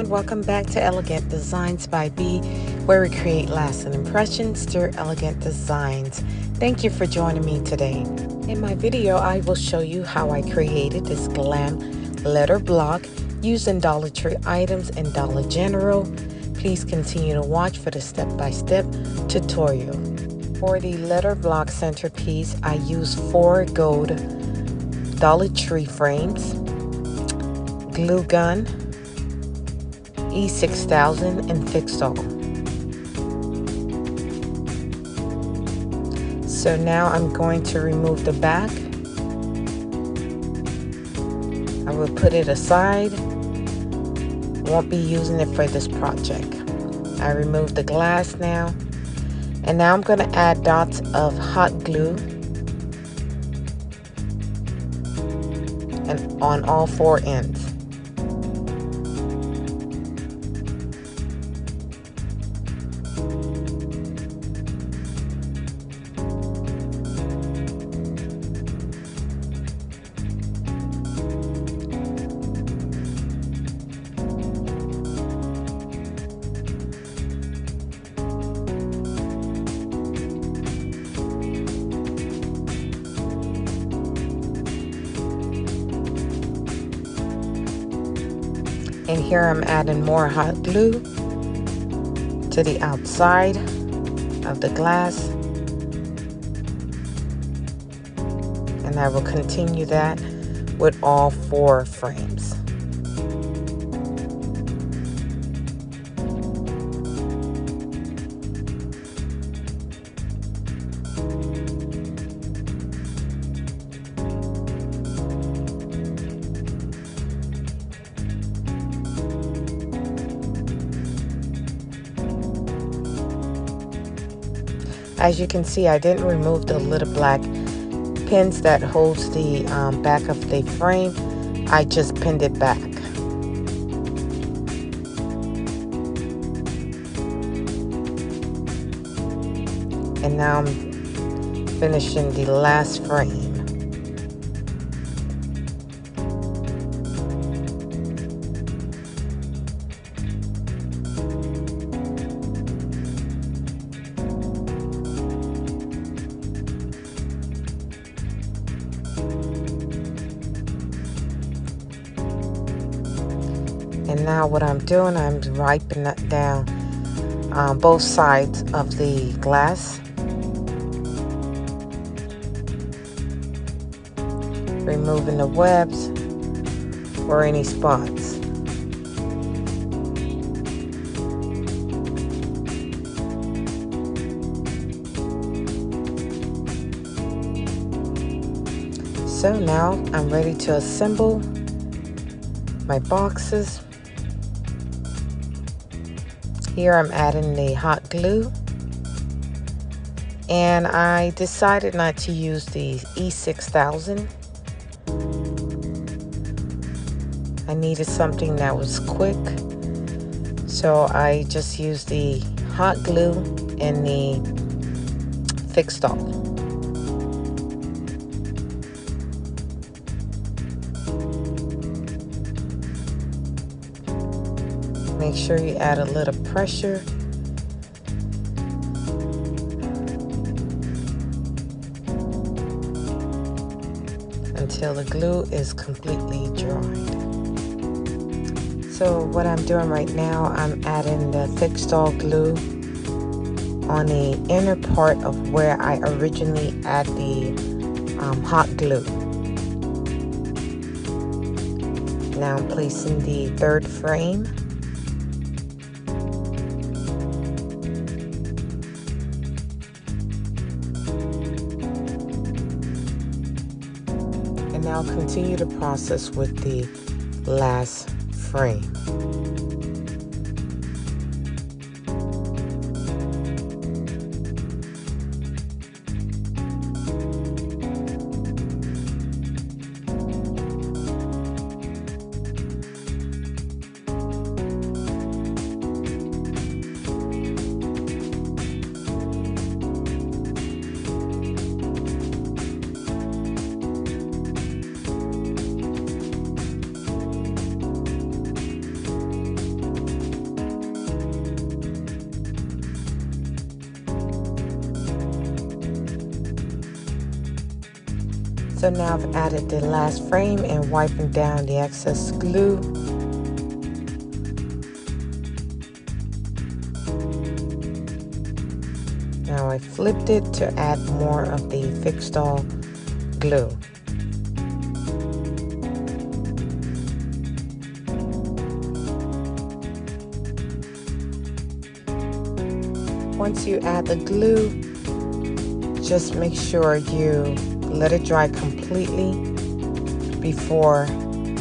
Welcome back to Elegant Designs by B, where we create lasting impressions through elegant designs. Thank you for joining me today. In my video, I will show you how I created this Glam letter block using Dollar Tree items and Dollar General. Please continue to watch for the step-by-step tutorial. For the letter block centerpiece, I used 4 gold Dollar Tree frames, glue gun, E6000 and fixed all. So now I'm going to remove the back. I will put it aside. Won't be using it for this project. I removed the glass now. And now I'm going to add dots of hot glue and on all 4 ends. And here I'm adding more hot glue to the outside of the glass. And I will continue that with all 4 frames. As you can see, I didn't remove the little black pins that holds the back of the frame. I just pinned it back. And now I'm finishing the last frame. And now what I'm doing, I'm wiping that down both sides of the glass. Removing the webs or any spots. So now I'm ready to assemble my boxes. Here I'm adding the hot glue, and I decided not to use the E6000. I needed something that was quick, so I just used the hot glue and the fixed all. Make sure you add a little pressure. Until the glue is completely dried. So what I'm doing right now, I'm adding the fixed all glue on the inner part of where I originally add the hot glue. Now I'm placing the 3rd frame. And now continue the process with the last frame. So now I've added the last frame and wiping down the excess glue. Now I flipped it to add more of the fixed all glue. Once you add the glue, just make sure you let it dry completely before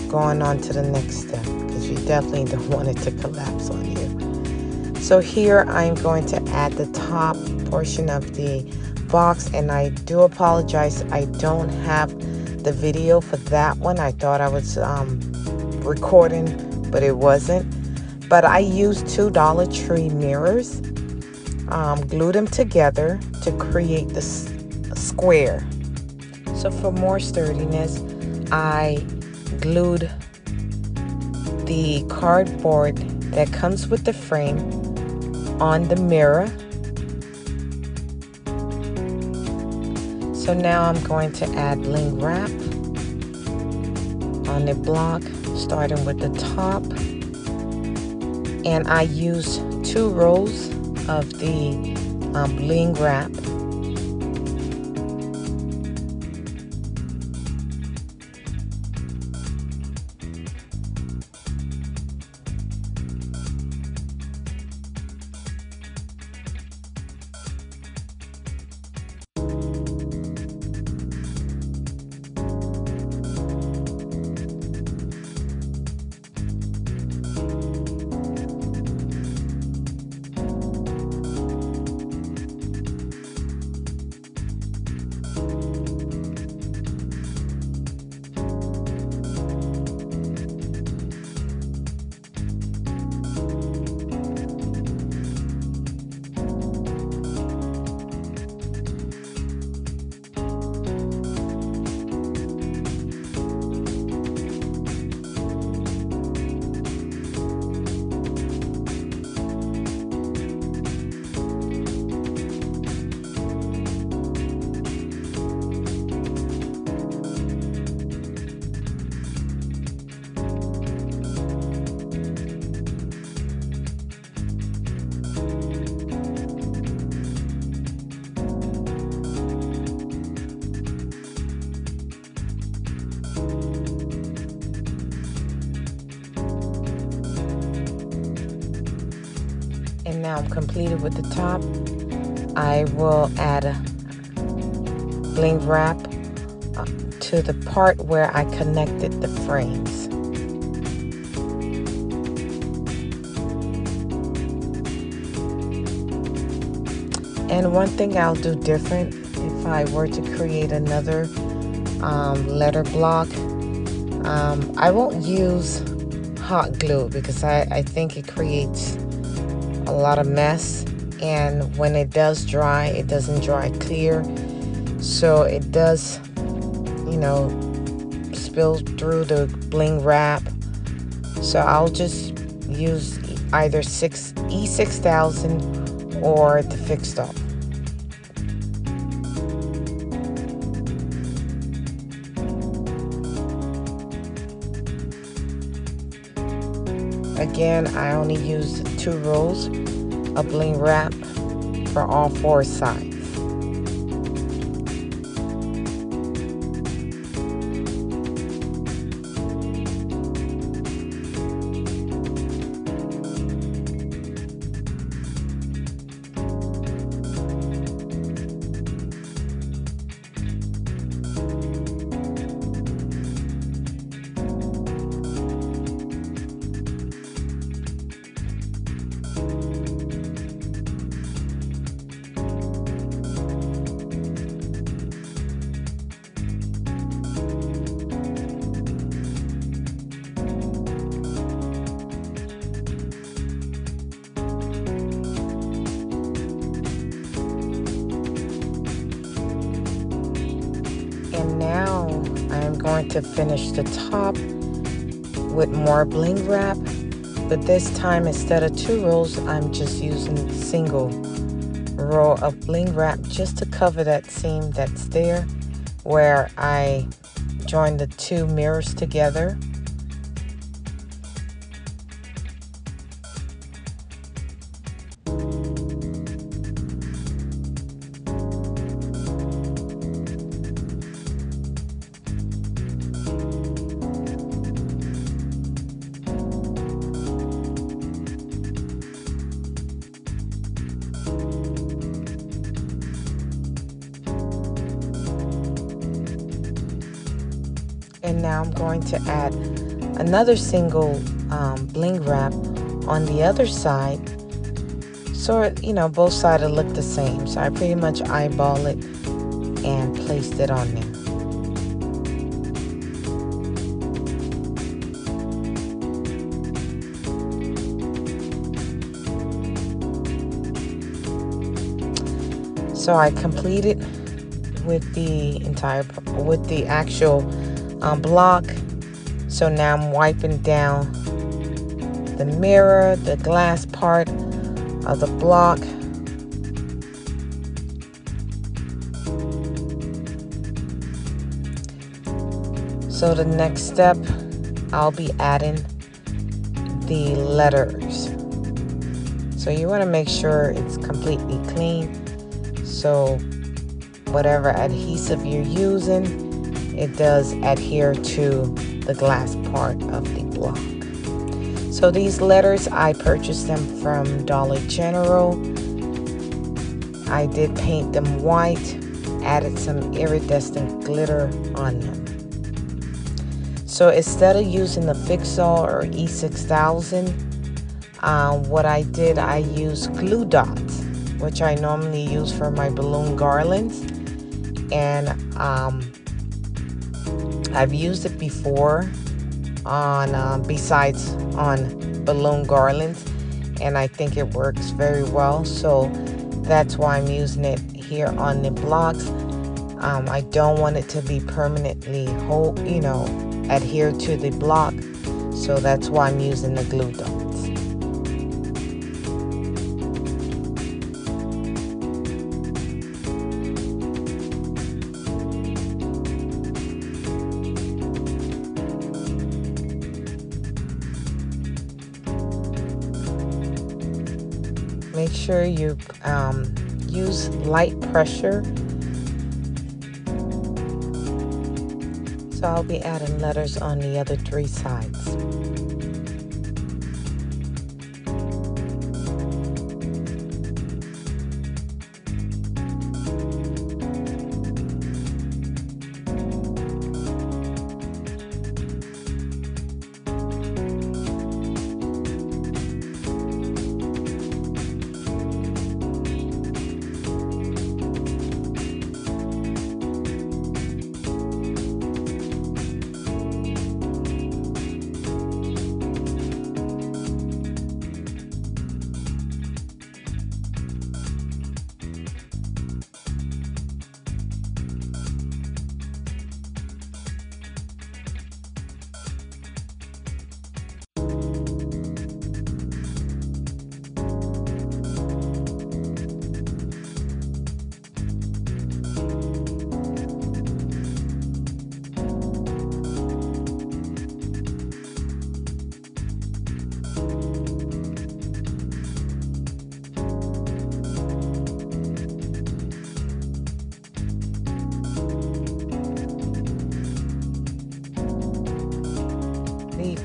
going on to the next step, because you definitely don't want it to collapse on you. So here I'm going to add the top portion of the box, and I do apologize, I don't have the video for that one. I thought I was recording, but it wasn't. But I used two Dollar Tree mirrors, glued them together to create this square. So for more sturdiness, I glued the cardboard that comes with the frame on the mirror. So now I'm going to add bling wrap on the block, starting with the top. And I used 2 rolls of the bling wrap. And now I'm completed with the top. I will add a bling wrap to the part where I connected the frames. And one thing I'll do different if I were to create another letter block, I won't use hot glue because I think it creates a lot of mess, and when it does dry, it doesn't dry clear, so it does, you know, spill through the bling wrap. So I'll just use either E6000 or the fixed up. Again, I only used 2 rolls of bling wrap for all 4 sides. And now I'm going to finish the top with more bling wrap, but this time instead of 2 rolls, I'm just using a single roll of bling wrap just to cover that seam that's there. where I joined the two mirrors together. And now I'm going to add another single bling wrap on the other side, so both sides will look the same. So I pretty much eyeball it and placed it on there. So I completed with the actual block. So now I'm wiping down the mirror, the glass part of the block. So the next step, I'll be adding the letters. So you want to make sure it's completely clean. So whatever adhesive you're using, it does adhere to the glass part of the block. So these letters, I purchased them from Dollar General. I did paint them white, added some iridescent glitter on them. So instead of using the Fix-All or E6000, what I did, I used glue dots, which I normally use for my balloon garlands. And I've used it before on besides on balloon garlands, and I think it works very well. So that's why I'm using it here on the blocks. I don't want it to be permanently adhere to the block, so that's why I'm using the glue dots. Make sure you use light pressure. So I'll be adding letters on the other three sides.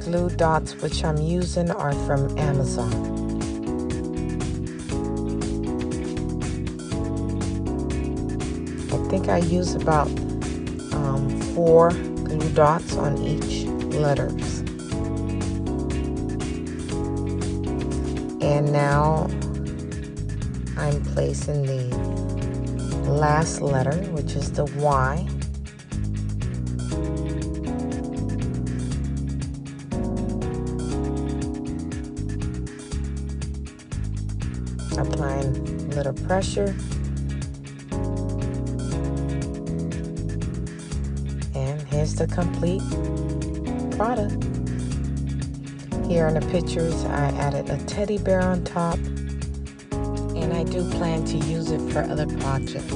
Glue dots which I'm using are from Amazon. I think I use about 4 glue dots on each letters. And now I'm placing the last letter, which is the Y. Applying a little pressure, and here's the complete product. Here in the pictures, I added a teddy bear on top, and I do plan to use it for other projects.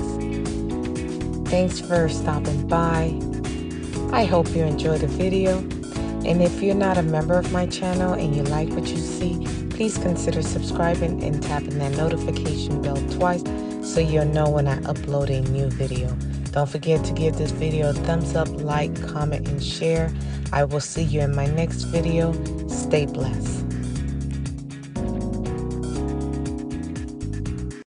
Thanks for stopping by. I hope you enjoyed the video. And if you're not a member of my channel and you like what you see, please consider subscribing and tapping that notification bell twice so you'll know when I upload a new video. Don't forget to give this video a thumbs up, like, comment, and share. I will see you in my next video. Stay blessed.